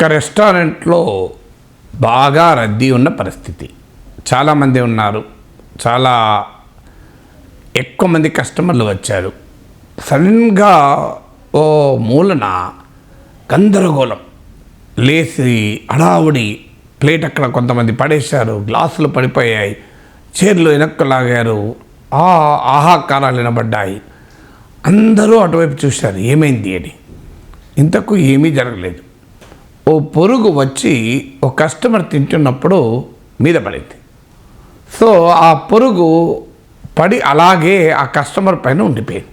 ఒక రెస్టారెంట్లో బాగా రద్దీ ఉన్న పరిస్థితి. చాలామంది ఉన్నారు, చాలా ఎక్కువ మంది కస్టమర్లు వచ్చారు. సడన్గా ఓ మూలన గందరగోళం లేచి హడావుడి, ప్లేట్ అక్కడ కొంతమంది పడేశారు, గ్లాసులు పడిపోయాయి, చైర్లు వెనక్కు లాగారు, ఆహాకారాలు వినబడ్డాయి. అందరూ అటువైపు చూశారు ఏమైంది అని. ఇంతకు ఏమీ జరగలేదు. ఓ పురుగు వచ్చి ఓ కస్టమర్ తింటున్నప్పుడు మీద పడింది. సో ఆ పురుగు పడి అలాగే ఆ కస్టమర్ పైన ఉండిపోయింది.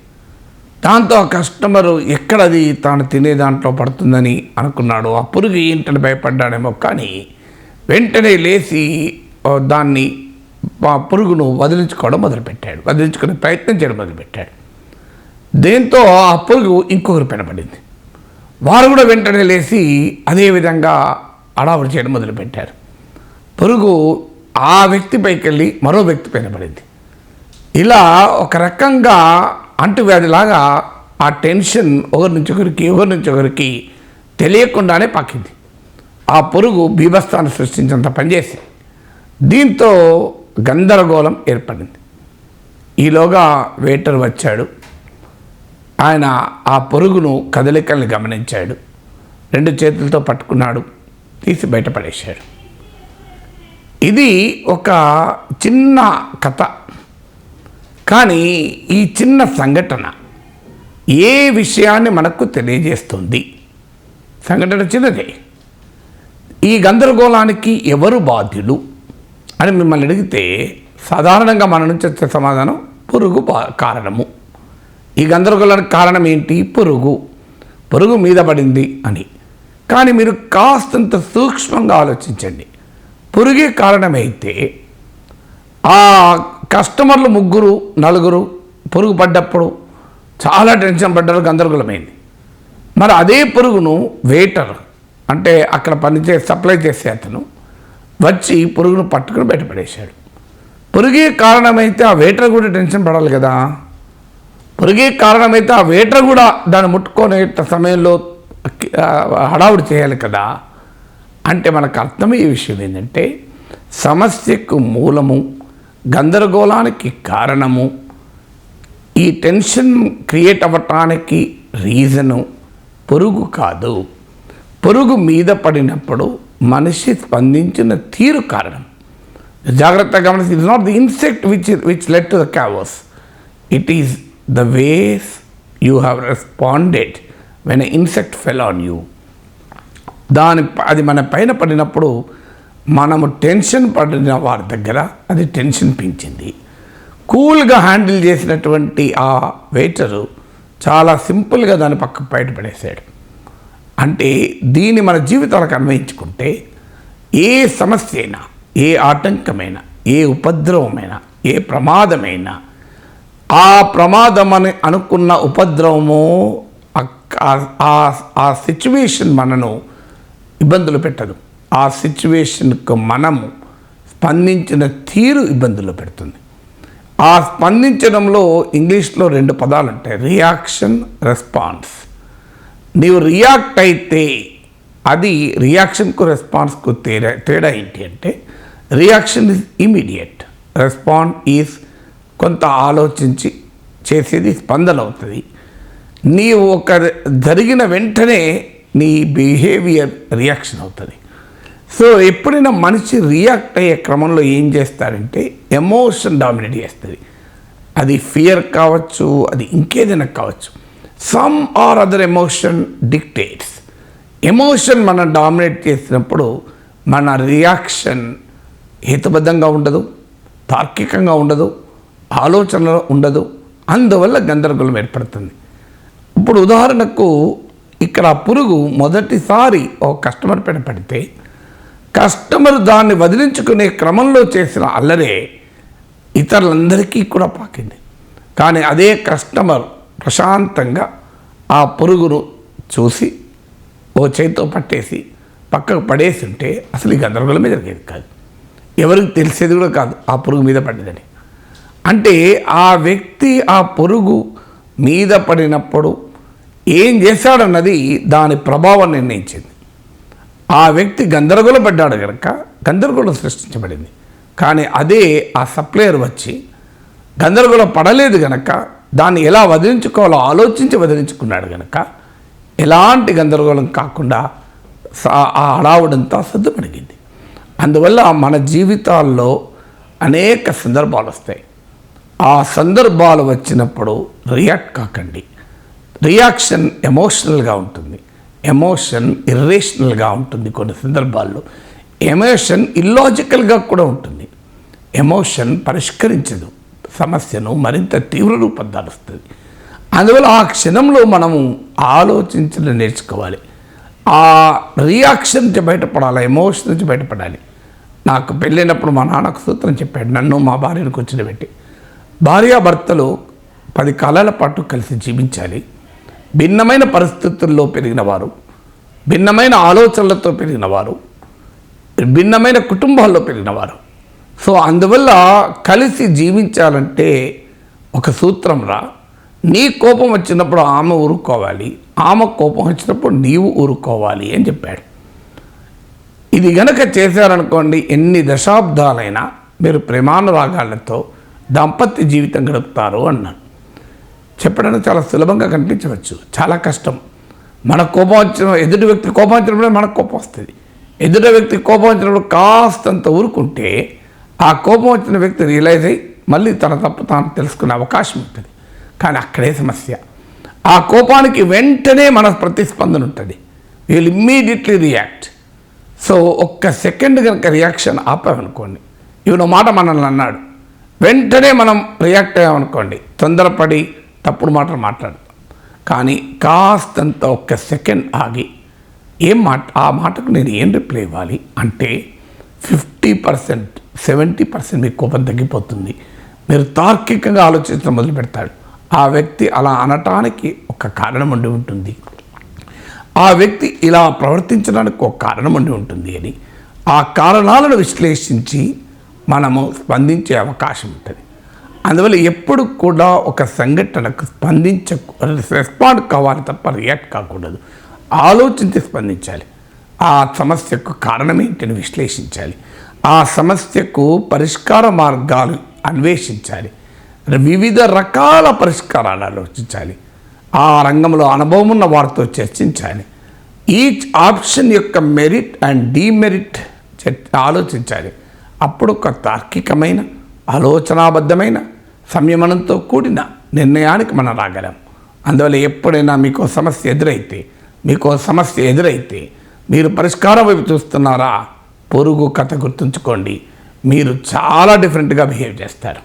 దాంతో ఆ కస్టమరు ఎక్కడది తాను తినే దాంట్లో పడుతుందని అనుకున్నాడు. ఆ పురుగు ఏంటని భయపడ్డాడేమో, కానీ వెంటనే లేచి దాన్ని ఆ పురుగును వదిలించుకోవడం మొదలుపెట్టాడు, వదిలించుకునే ప్రయత్నం చేయడం మొదలుపెట్టాడు. దీంతో ఆ పురుగు ఇంకొకరి పైన పడింది. వారు కూడా వెంటనే లేచి అదేవిధంగా అడావుడి చేయడం మొదలుపెట్టారు. పురుగు ఆ వ్యక్తిపైకి వెళ్ళి మరో వ్యక్తి పైన పడింది. ఇలా ఒక రకంగా అంటువ్యాధిలాగా ఆ టెన్షన్ ఒకరి నుంచి ఒకరికి తెలియకుండానే పాకింది. ఆ పురుగు బీభత్సాన్ని సృష్టించేంత పనిచేసింది. దీంతో గందరగోళం ఏర్పడింది. ఈలోగా వెయిటర్ వచ్చాడు. ఆయన ఆ పురుగును కదలికల్ని గమనించాడు, 2 చేతులతో పట్టుకున్నాడు, తీసి బయటపడేశాడు. ఇది ఒక చిన్న కథ, కానీ ఈ చిన్న సంఘటన ఏ విషయాన్ని మనకు తెలియజేస్తుంది? సంఘటన చిన్నదే. ఈ గందరగోళానికి ఎవరు బాధ్యులు అని మిమ్మల్ని అడిగితే సాధారణంగా మన నుంచి వచ్చే సమాధానం పురుగు కారణము. ఈ గందరగోళానికి కారణం ఏంటి? పురుగు మీద పడింది అని. కానీ మీరు కాస్తంత సూక్ష్మంగా ఆలోచించండి. పురుగే కారణమైతే ఆ కస్టమర్లు 3, 4 పురుగు పడ్డప్పుడు చాలా టెన్షన్ పడ్డారు, గందరగోళమైంది. మరి అదే పురుగును వెయిటర్, అంటే అక్కడ సప్లై చేసే అతను వచ్చి పురుగును పట్టుకుని బయటపడేశాడు. పురుగే కారణమైతే ఆ వెయిటర్ కూడా టెన్షన్ పడాలి కదా. పురుగే కారణమైతే ఆ వెయిటర్ కూడా దాన్ని ముట్టుకునే సమయంలో హడావుడి చేయాలి కదా. అంటే మనకు అర్థమయ్యే విషయం ఏంటంటే, సమస్యకు మూలము, గందరగోళానికి కారణము, ఈ టెన్షన్ క్రియేట్ అవ్వటానికి రీజను పురుగు కాదు. పురుగు మీద పడినప్పుడు మనిషి స్పందించిన తీరు కారణం. జాగ్రత్తగా గమనించి, it is not the insect which led to the chaos. It is the ways you have responded when an insect fell on you. అది మన పైన పడినప్పుడు మనము టెన్షన్ పడిన వారి దగ్గర అది టెన్షన్ పెంచింది. కూల్గా హ్యాండిల్ చేసినటువంటి ఆ వెయిటరు చాలా సింపుల్గా దాన్ని పక్కకు బయటపడేశాడు. అంటే దీన్ని మన జీవితాలకు అన్వయించుకుంటే ఏ సమస్య అయినా, ఏ ఆటంకమైనా, ఏ ఉపద్రవమైనా, ఏ ప్రమాదమైనా, ఆ ప్రమాదం అని అనుకున్న ఉపద్రవము, ఆ సిచ్యువేషన్ మనను ఇబ్బందులు పెట్టదు. ఆ సిచ్యువేషన్కు మనము స్పందించిన తీరు ఇబ్బందులు పెడుతుంది. ఆ స్పందించడంలో ఇంగ్లీష్లో 2 పదాలు ఉంటాయి, రియాక్షన్, రెస్పాన్స్. నీవు రియాక్ట్ అయితే అది రియాక్షన్కు రెస్పాన్స్కు తేడా ఏంటి అంటే, reaction is immediate, response is కొంత ఆలోచించి చేసేది స్పందన అవుతుంది. నీవు ఒక జరిగిన వెంటనే నీ బిహేవియర్ రియాక్షన్ అవుతుంది. సో ఎప్పుడైనా మనిషి రియాక్ట్ అయ్యే క్రమంలో ఏం చేస్తాడంటే ఎమోషన్ డామినేట్ చేస్తుంది. అది ఫియర్ కావచ్చు, అది ఇంకేదైనా కావచ్చు. Some or other emotion dictates. Emotion మనం డామినేట్ చేసినప్పుడు మన రియాక్షన్ హేతుబద్ధంగా ఉండదు, తార్కికంగా ఉండదు, ఆలోచనలో ఉండదు. అందువల్ల గందరగోళం ఏర్పడుతుంది. ఇప్పుడు ఉదాహరణకు ఇక్కడ పురుగు మొదటిసారి ఒక కస్టమర్ పైన పడితే కస్టమర్ దాన్ని వదిలించుకునే క్రమంలో చేసిన అల్లరే ఇతరులందరికీ కూడా పాకింది. కానీ అదే కస్టమర్ ప్రశాంతంగా ఆ పురుగును చూసి ఓ చేతితో పట్టేసి పక్కకు పడేసి ఉంటే అసలు ఈ గందరగోళమే జరిగేది కాదు. ఎవరికి తెలిసేది కూడా కాదు ఆ పురుగు మీద పడ్డదని. అంటే ఆ వ్యక్తి ఆ పురుగు మీద పడినప్పుడు ఏం చేశాడన్నది దాని ప్రభావం నిర్ణయించింది. ఆ వ్యక్తి గందరగోళపడ్డాడు కనుక గందరగోళం సృష్టించబడింది. కానీ అదే ఆ సప్లయర్ వచ్చి గందరగోళం పడలేదు కనుక దాన్ని ఎలా వదిలించుకోవాలో ఆలోచించి వదిలించుకున్నాడు కనుక ఎలాంటి గందరగోళం కాకుండా ఆ హడావుడంతా సద్దుమణిగింది. అందువల్ల మన జీవితాల్లో అనేక సందర్భాలు వస్తాయి. ఆ సందర్భాలు వచ్చినప్పుడు రియాక్ట్ కాకండి. రియాక్షన్ ఎమోషనల్గా ఉంటుంది, ఎమోషన్ ఇర్రేషనల్గా ఉంటుంది. కొన్ని సందర్భాల్లో ఎమోషన్ ఇల్లాజికల్గా కూడా ఉంటుంది. ఎమోషన్ పరిష్కరించదు, సమస్యను మరింత తీవ్ర రూపం దాలుస్తుంది. అందువల్ల ఆ క్షణంలో మనము ఆలోచించడం నేర్చుకోవాలి. ఆ రియాక్షన్ నుంచి బయటపడాలి, ఎమోషన్ నుంచి బయటపడాలి. నాకు పెళ్ళైనప్పుడు మా నాన్నకు సూత్రం చెప్పాడు, నన్ను మా భార్యను కూర్చోబెట్టి, భార్యాభర్తలు 10 కాలాల పాటు కలిసి జీవించాలి. భిన్నమైన పరిస్థితుల్లో పెరిగిన వారు, భిన్నమైన ఆలోచనలతో పెరిగిన వారు, భిన్నమైన కుటుంబాల్లో పెరిగినవారు. సో అందువల్ల కలిసి జీవించాలంటే ఒక సూత్రం రా, నీ కోపం వచ్చినప్పుడు ఆమె ఊరుకోవాలి, ఆమె కోపం వచ్చినప్పుడు నీవు ఊరుకోవాలి అని చెప్పాడు. ఇది గనక చేశారనుకోండి, ఎన్ని దశాబ్దాలైనా మీరు ప్రేమానురాగాలతో దాంపత్య జీవితం గడుపుతారు అన్నాను. చెప్పడానికి చాలా సులభంగా కనిపించవచ్చు, చాలా కష్టం. మన కోపం వచ్చిన ఎదుటి వ్యక్తి కోపం వచ్చినప్పుడే మనకు కోపం వస్తుంది. ఎదుటి వ్యక్తి కోపం వచ్చినప్పుడు కాస్తంత ఊరుకుంటే ఆ కోపం వచ్చిన వ్యక్తి రియలైజ్ అయ్యి మళ్ళీ తన తప్పు తాను తెలుసుకునే అవకాశం ఉంటుంది. కానీ అక్కడే సమస్య. ఆ కోపానికి వెంటనే మన ప్రతిస్పందన ఉంటుంది. Will immediately react. సో ఒక్క సెకండ్ కనుక రియాక్షన్ ఆపామనుకోండి, ఈవెన్ మాట మనల్ని అన్నాడు, వెంటనే మనం రియాక్ట్ అయ్యామనుకోండి, తొందరపడి తప్పుడు మాటలు మాట్లాడతాం. కానీ కాస్తంత ఒక్క సెకండ్ ఆగి ఆ మాటకు నేను ఏం రిప్లై ఇవ్వాలి అంటే 50%, 70% మీ కోపం తగ్గిపోతుంది. మీరు తార్కికంగా ఆలోచించడం మొదలు పెడతాడు. ఆ వ్యక్తి అలా అనటానికి ఒక కారణం ఉండి ఉంటుంది, ఆ వ్యక్తి ఇలా ప్రవర్తించడానికి ఒక కారణం ఉండి ఉంటుంది అని ఆ కారణాలను విశ్లేషించి మనము స్పందించే అవకాశం ఉంటుంది. అందువల్ల ఎప్పుడు కూడా ఒక సంఘటనకు రెస్పాండ్ కావాలి తప్ప రియాక్ట్ కాకూడదు. ఆలోచించి స్పందించాలి. ఆ సమస్యకు కారణం ఏంటని విశ్లేషించాలి. ఆ సమస్యకు పరిష్కార మార్గాలు అన్వేషించాలి. వివిధ రకాల పరిష్కారాలు ఆలోచించాలి. ఆ రంగంలో అనుభవం ఉన్న వారితో చర్చించాలి. ఈచ్ ఆప్షన్ యొక్క మెరిట్ అండ్ డీమెరిట్ ఆలోచించాలి. అప్పుడు ఒక తార్కికమైన, ఆలోచనాబద్ధమైన, సంయమనంతో కూడిన నిర్ణయానికి మనం రాగలం. అందువల్ల ఎప్పుడైనా మీకు సమస్య ఎదురైతే మీరు పరిష్కారం వైపు చూస్తున్నారా, పొరుగు కథ గుర్తుంచుకోండి, మీరు చాలా డిఫరెంట్గా బిహేవ్ చేస్తారు.